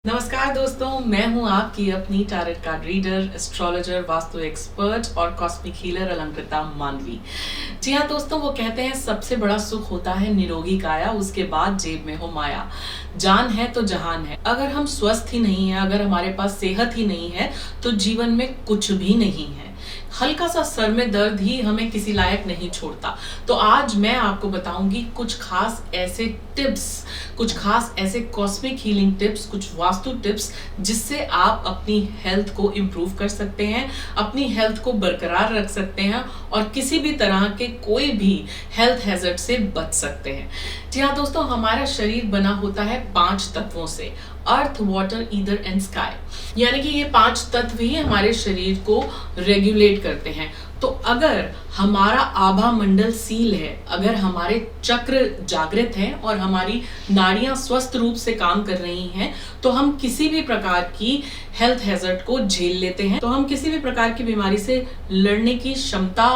नमस्कार दोस्तों, मैं हूं आपकी अपनी tarot card reader, astrologer, vastu expert और कॉस्मिक हीलर अलंकृता मानवी। जी हाँ दोस्तों, वो कहते हैं सबसे बड़ा सुख होता है निरोगी काया, उसके बाद जेब में हो माया। जान है तो जहान है। अगर हम स्वस्थ ही नहीं है, अगर हमारे पास सेहत ही नहीं है, तो जीवन में कुछ भी नहीं है। हल्का सा सर में दर्द ही हमें किसी लायक नहीं छोड़ता। तो आज मैं आपको बताऊंगी कुछ खास ऐसे टिप्स, कुछ खास ऐसे कॉस्मिक हीलिंग टिप्स, कुछ वास्तु टिप्स जिससे आप अपनी हेल्थ को इम्प्रूव कर सकते हैं, अपनी हेल्थ को बरकरार रख सकते हैं और किसी भी तरह के कोई भी हेल्थ हैजर्ड से बच सकते हैं। जी हाँ दोस्तों, हमारा शरीर बना होता है 5 तत्वों से, अर्थ, वाटर, ईथर एंड स्काई। यानी कि ये 5 तत्व ही हमारे शरीर को रेगुलेट करते हैं। तो अगर हमारा आभा मंडल सील है, अगर हमारे चक्र जागृत हैं और हमारी नाड़ियां स्वस्थ रूप से काम कर रही हैं, तो हम किसी भी प्रकार की हेल्थ हैजर्ड को झेल लेते हैं। तो हम किसी भी प्रकार की बीमारी से लड़ने की क्षमता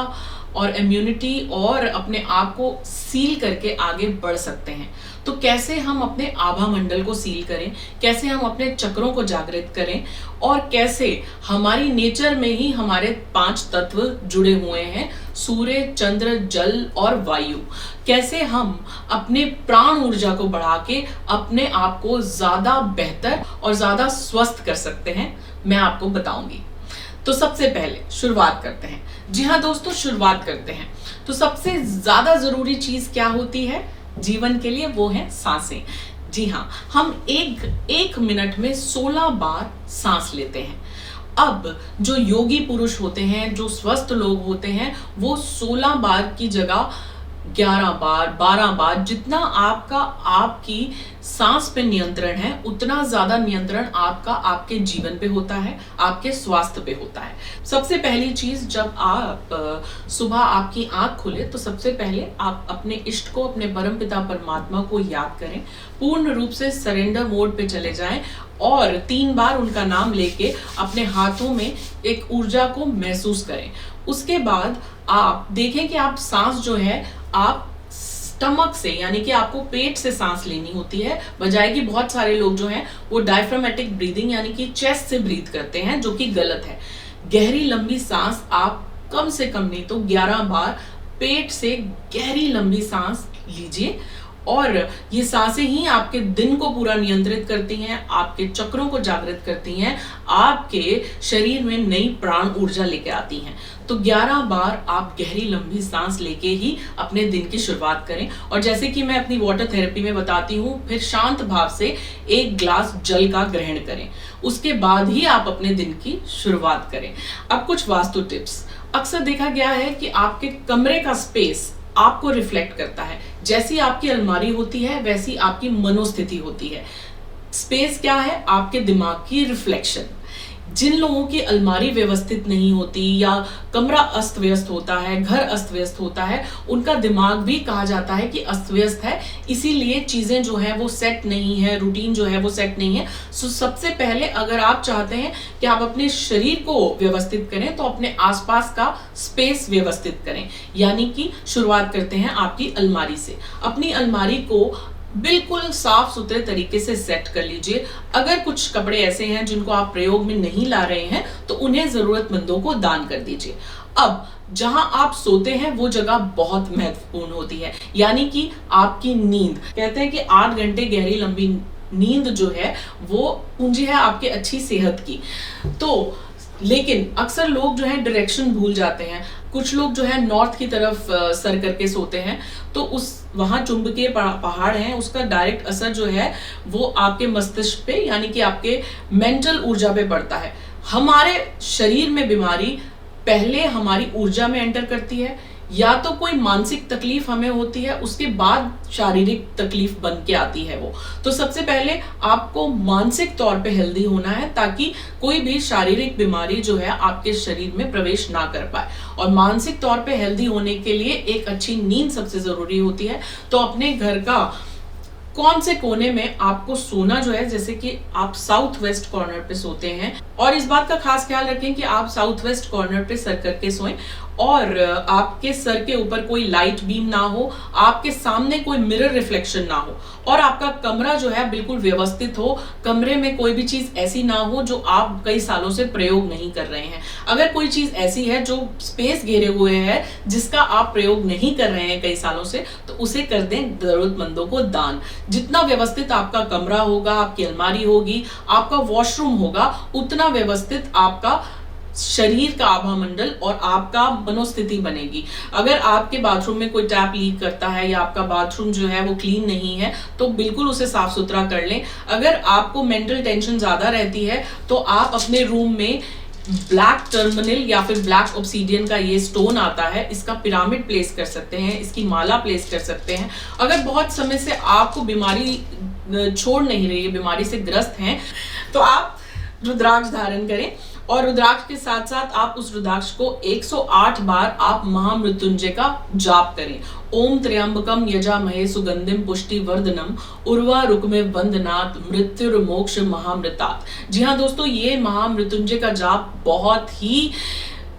और इम्यूनिटी और अपने आप को सील करके आगे बढ़ सकते हैं। तो कैसे हम अपने आभा मंडल को सील करें, कैसे हम अपने चक्रों को जागृत करें और कैसे हमारी नेचर में ही हमारे 5 तत्व जुड़े हुए हैं, सूर्य, चंद्र, जल और वायु। कैसे हम अपने प्राण ऊर्जा को बढ़ा के अपने आप को ज्यादा बेहतर और ज्यादा स्वस्थ कर सकते हैं, मैं आपको बताऊंगी। तो सबसे पहले शुरुआत करते हैं। जी हाँ दोस्तों, शुरुआत करते हैं। तो सबसे ज्यादा जरूरी चीज क्या होती है जीवन के लिए? वो है सांसें। जी हाँ, हम एक मिनट में 16 बार सांस लेते हैं। अब जो योगी पुरुष होते हैं, जो स्वस्थ लोग होते हैं, वो 16 बार की जगह 11 बार, 12 बार, जितना आपकी सांस पे नियंत्रण है, उतना ज्यादा नियंत्रण आपका आपके जीवन पे होता है, आपके स्वास्थ्य पे होता है। सबसे पहली चीज, जब आप सुबह आपकी आंख खुले तो सबसे पहले आप अपने इष्ट को, अपने परमपिता परमात्मा को याद करें, पूर्ण रूप से सरेंडर मोड पे चले जाएं और 3 बार उनका नाम लेके अपने हाथों में एक ऊर्जा को महसूस करें। उसके बाद आप देखें कि आप सांस जो है आप स्टमक से, यानी कि आपको पेट से सांस लेनी होती है, बजाय कि बहुत सारे लोग जो हैं वो डायफ्रामेटिक ब्रीदिंग यानी कि चेस्ट से ब्रीथ करते हैं, जो कि गलत है। गहरी लंबी सांस आप कम से कम नहीं तो 11 बार पेट से गहरी लंबी सांस लीजिए और ये सांसें ही आपके दिन को पूरा नियंत्रित करती हैं, आपके चक्रों को जागृत करती हैं, आपके शरीर में नई प्राण ऊर्जा लेके आती हैं। तो 11 बार आप गहरी लंबी सांस लेके ही अपने दिन की शुरुआत करें। और जैसे कि मैं अपनी वाटर थेरेपी में बताती हूँ, फिर शांत भाव से 1 ग्लास जल का ग्रहण करें। उसके बाद ही आप अपने दिन की शुरुआत करें। अब कुछ वास्तु टिप्स। अक्सर देखा गया है कि आपके कमरे का स्पेस आपको रिफ्लेक्ट करता है। जैसी आपकी अलमारी होती है वैसी आपकी मनोस्थिति होती है। स्पेस क्या है? आपके दिमाग की रिफ्लेक्शन। जिन लोगों की अलमारी व्यवस्थित नहीं होती या कमरा अस्त व्यस्त होता है, घर अस्त व्यस्त होता है, उनका दिमाग भी कहा जाता है कि अस्त व्यस्त है, इसीलिए चीजें जो है वो सेट नहीं है, रूटीन जो है वो सेट नहीं है। सो सबसे पहले अगर आप चाहते हैं कि आप अपने शरीर को व्यवस्थित करें, तो अपने आसपास का स्पेस व्यवस्थित करें। यानी कि शुरुआत करते हैं आपकी अलमारी से। अपनी अलमारी को बिल्कुल साफ सुथरे तरीके से सेट कर लीजिए। अगर कुछ कपड़े ऐसे हैं जिनको आप प्रयोग में नहीं ला रहे हैं, तो उन्हें जरूरतमंदों को दान कर दीजिए। अब जहां आप सोते हैं वो जगह बहुत महत्वपूर्ण होती है, यानी कि आपकी नींद। कहते हैं कि 8 घंटे गहरी लंबी नींद जो है वो पूंजी है आपके अच्छी सेहत की। तो लेकिन अक्सर लोग जो है डायरेक्शन भूल जाते हैं। कुछ लोग जो है नॉर्थ की तरफ सर करके सोते हैं, तो उस वहां चुंबकीय पहाड़ हैं, उसका डायरेक्ट असर जो है वो आपके मस्तिष्क पे, यानी कि आपके मेंटल ऊर्जा पे पड़ता है। हमारे शरीर में बीमारी पहले हमारी ऊर्जा में एंटर करती है, या तो कोई मानसिक तकलीफ हमें होती है, उसके बाद शारीरिक तकलीफ बन के आती है वो। तो सबसे पहले आपको मानसिक तौर पे हेल्दी होना है, ताकि कोई भी शारीरिक बीमारी जो है आपके शरीर में प्रवेश ना कर पाए। और मानसिक तौर पे हेल्दी होने के लिए एक अच्छी नींद सबसे जरूरी होती है। तो अपने घर का कौन से कोने में आपको सोना जो है, जैसे कि आप साउथ वेस्ट कॉर्नर पे सोते हैं, और इस बात का खास ख्याल रखें कि आप साउथ वेस्ट कॉर्नर पे सर करके सोएं और आपके सर के ऊपर कोई लाइट बीम ना हो, आपके सामने कोई मिरर रिफ्लेक्शन ना हो, और आपका कमरा जो है बिल्कुल व्यवस्थित हो, कमरे में कोई भी चीज ऐसी ना हो जो आप कई सालों से प्रयोग नहीं कर रहे हैं। अगर कोई चीज ऐसी है जो स्पेस घेरे हुए है जिसका आप प्रयोग नहीं कर रहे हैं कई सालों से, तो उसे कर दें जरूरतमंदों को दान। जितना व्यवस्थित आपका कमरा होगा, आपकी अलमारी होगी, आपका वॉशरूम होगा, उतना व्यवस्थित आपका शरीर का आभा मंडल और आपका मनोस्थिति बनेगी। अगर आपके बाथरूम में कोई टैप लीक करता है या आपका बाथरूम जो है वो क्लीन नहीं है, तो बिल्कुल उसे साफ सुथरा कर लें। अगर आपको मेंटल टेंशन ज्यादा रहती है तो आप अपने रूम में ब्लैक टर्मिनल या फिर ब्लैक ऑब्सीडियन का ये स्टोन आता है, इसका पिरामिड प्लेस कर सकते हैं, इसकी माला प्लेस कर सकते हैं। अगर बहुत समय से आपको बीमारी छोड़ नहीं रही है, बीमारी से ग्रस्त हैं, तो आप रुद्राक्ष धारण करें, और रुद्राक्ष के साथ साथ आप उस रुद्राक्ष को 108 बार आप महामृत्युंजय का जाप करें। ओम त्र्यंबकम यजामहे सुगंधिम पुष्टिवर्धनम उर्वारुकमे वंदनात् मृत्युर्मोक्ष महामृतात्। जी हाँ दोस्तों, ये महामृत्युंजय का जाप बहुत ही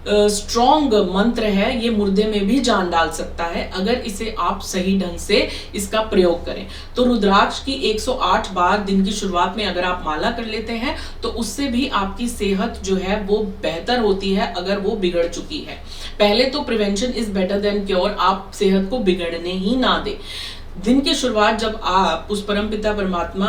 स्ट्रॉन्ग मंत्र है, ये मुर्दे में भी जान डाल सकता है अगर इसे आप सही ढंग से इसका प्रयोग करें। तो रुद्राक्ष की 108 बार दिन की शुरुआत में अगर आप माला कर लेते हैं तो उससे भी आपकी सेहत जो है वो बेहतर होती है अगर वो बिगड़ चुकी है। पहले तो prevention is better than cure, आप सेहत को बिगड़ने ही ना दे। दिन की शुरुआत जब आप उस परमपिता परमात्मा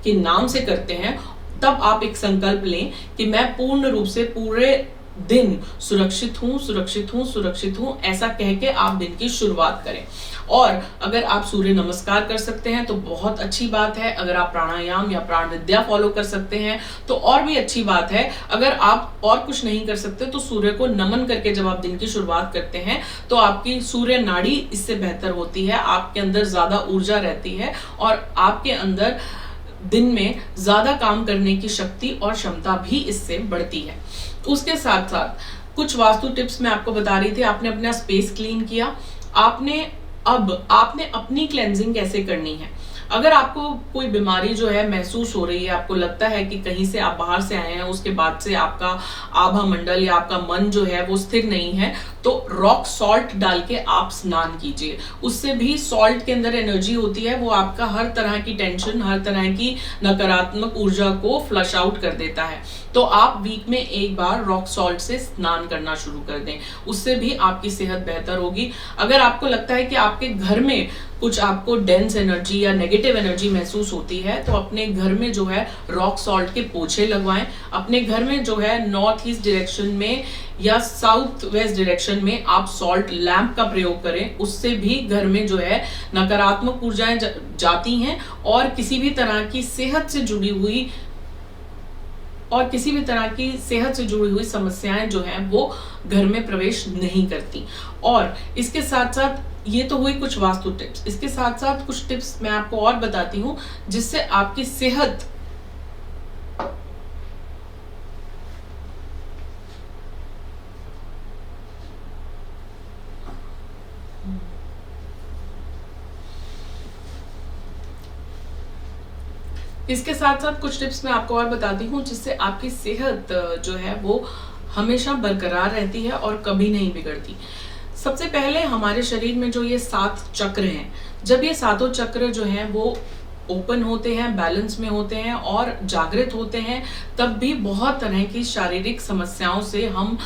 के नाम से करते हैं, तब आप एक संकल्प लें कि मैं पूर्ण रूप से पूरे दिन सुरक्षित हूं, सुरक्षित हूं, सुरक्षित हूं, ऐसा कह के आप दिन की शुरुआत करें। और अगर आप सूर्य नमस्कार कर सकते हैं तो बहुत अच्छी बात है। अगर आप प्राणायाम या प्राण विद्या फॉलो कर सकते हैं तो और भी अच्छी बात है। अगर आप और कुछ नहीं कर सकते तो सूर्य को नमन करके जब आप दिन की शुरुआत करते हैं तो आपकी सूर्य नाड़ी इससे बेहतर होती है, आपके अंदर ज्यादा ऊर्जा रहती है और आपके अंदर दिन में ज्यादा काम करने की शक्ति और क्षमता भी इससे बढ़ती है। उसके साथ साथ कुछ वास्तु टिप्स मैं आपको बता रही थी। आपने अपना स्पेस क्लीन किया, आपने अपनी क्लेंजिंग कैसे करनी है। अगर आपको कोई बीमारी जो है महसूस हो रही है, आपको लगता है कि कहीं से आप बाहर से आए हैं, उसके बाद से आपका आभा मंडल या आपका मन जो है वो स्थिर नहीं है, तो रॉक सॉल्ट डाल के आप स्नान कीजिए। उससे भी सॉल्ट के अंदर एनर्जी होती है, वो आपका हर तरह की टेंशन, हर तरह की नकारात्मक ऊर्जा को फ्लश आउट कर देता है। तो आप वीक में एक बार रॉक सॉल्ट से स्नान करना शुरू कर दें, उससे भी आपकी सेहत बेहतर होगी। अगर आपको लगता है कि आपके घर में कुछ आपको डेंस एनर्जी या नेगेटिव एनर्जी महसूस होती है, तो अपने घर में जो है रॉक सॉल्ट के पोछे लगवाएं। अपने घर में जो है नॉर्थ ईस्ट डायरेक्शन में या साउथ वेस्ट डायरेक्शन में आप सॉल्ट लैंप का प्रयोग करें, उससे भी घर में जो है नकारात्मक ऊर्जाएं जाती हैं और किसी भी तरह की सेहत से जुड़ी हुई समस्याएं जो हैं वो घर में प्रवेश नहीं करती। और इसके साथ साथ ये तो हुई कुछ वास्तु टिप्स, इसके साथ साथ कुछ टिप्स मैं आपको और बताती हूँ जिससे आपकी सेहत कुछ टिप्स मैं आपको और बताती हूँ जिससे आपकी सेहत जो है वो हमेशा बरकरार रहती है और कभी नहीं बिगड़ती। सबसे पहले हमारे शरीर में जो ये 7 चक्र हैं, जब ये सातों चक्र जो हैं वो ओपन होते हैं, बैलेंस में होते हैं और जागृत होते हैं, तब भी बहुत तरह की शारीरिक समस्याओं से हम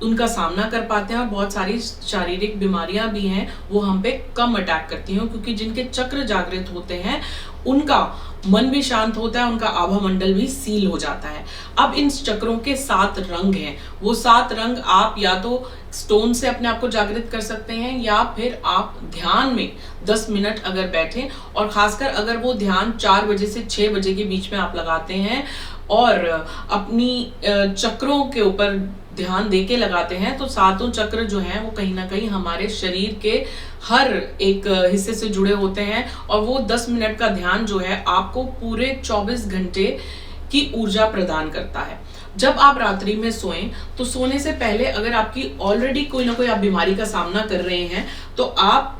उनका सामना कर पाते हैं और बहुत सारी शारीरिक बीमारियां भी हैं वो हम पे कम अटैक करती हैं, क्योंकि जिनके चक्र जागृत होते हैं उनका मन भी शांत होता है, उनका आभा मंडल भी सील हो जाता है। अब इन चक्रों के 7 रंग हैं, वो 7 रंग आप या तो स्टोन से अपने आप को जागृत कर सकते हैं या फिर आप ध्यान में 10 मिनट अगर बैठें, और खासकर अगर वो ध्यान 4 बजे से 6 बजे के बीच में आप लगाते हैं और अपनी चक्रों के ऊपर ध्यान देके लगाते हैं, तो सातों चक्र जो हैं वो कहीं ना कहीं हमारे शरीर के हर एक हिस्से से जुड़े होते हैं और वो 10 मिनट का ध्यान जो है आपको पूरे 24 घंटे की ऊर्जा प्रदान करता है। जब आप रात्रि में सोएं तो सोने से पहले अगर आपकी ऑलरेडी कोई ना कोई आप बीमारी का सामना कर रहे हैं तो आप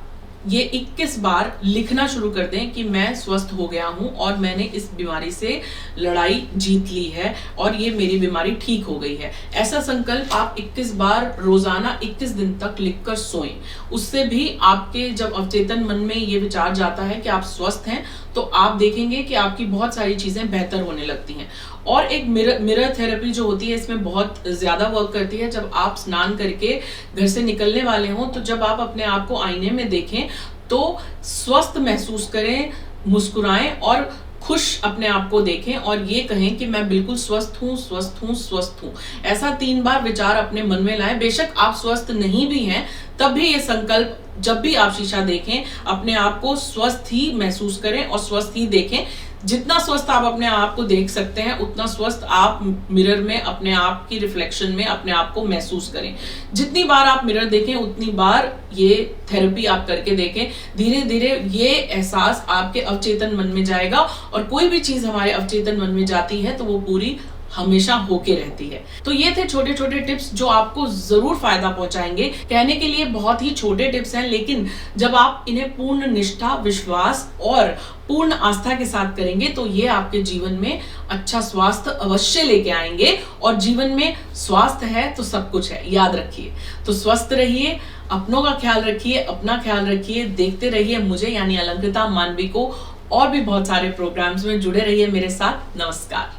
ये 21 बार लिखना शुरू कर दें कि मैं स्वस्थ हो गया हूं और मैंने इस बीमारी से लड़ाई जीत ली है और ये मेरी बीमारी ठीक हो गई है। ऐसा संकल्प आप 21 बार रोजाना 21 दिन तक लिखकर सोएं। उससे भी आपके जब अवचेतन मन में ये विचार जाता है कि आप स्वस्थ हैं, तो आप देखेंगे कि आपकी बहुत सारी चीजें बेहतर होने लगती हैं। और एक मिरर थेरेपी जो होती है, इसमें बहुत ज्यादा वर्क करती है। जब आप स्नान करके घर से निकलने वाले हों, तो जब आप अपने आप को आईने में देखें तो स्वस्थ महसूस करें, मुस्कुराएं और खुश अपने आप को देखें और ये कहें कि मैं बिल्कुल स्वस्थ हूं, स्वस्थ हूं, स्वस्थ हूं। ऐसा 3 बार विचार अपने मन में लाएं। बेशक आप स्वस्थ नहीं भी हैं, तब भी ये संकल्प, जब भी आप शीशा देखें, अपने आप को स्वस्थ ही महसूस करें और स्वस्थ ही देखें। जितना स्वस्थ आप अपने आप को देख सकते हैं, उतना स्वस्थ आप मिरर में अपने आप की रिफ्लेक्शन में अपने आप को महसूस करें। जितनी बार आप मिरर देखें, उतनी बार ये थेरेपी आप करके देखें। धीरे धीरे ये एहसास आपके अवचेतन मन में जाएगा और कोई भी चीज हमारे अवचेतन मन में जाती है तो वो पूरी हमेशा होके रहती है। तो ये थे छोटे छोटे टिप्स जो आपको जरूर फायदा पहुंचाएंगे। कहने के लिए बहुत ही छोटे टिप्स हैं, लेकिन जब आप इन्हें पूर्ण निष्ठा, विश्वास और पूर्ण आस्था के साथ करेंगे तो ये आपके जीवन में अच्छा स्वास्थ्य अवश्य लेके आएंगे। और जीवन में स्वास्थ्य है तो सब कुछ है, याद रखिए। तो स्वस्थ रहिए, अपनों का ख्याल रखिए, अपना ख्याल रखिए, देखते रहिए मुझे यानी अलंकृता मानवी को और भी बहुत सारे प्रोग्राम्स में जुड़े रहिए मेरे साथ। नमस्कार।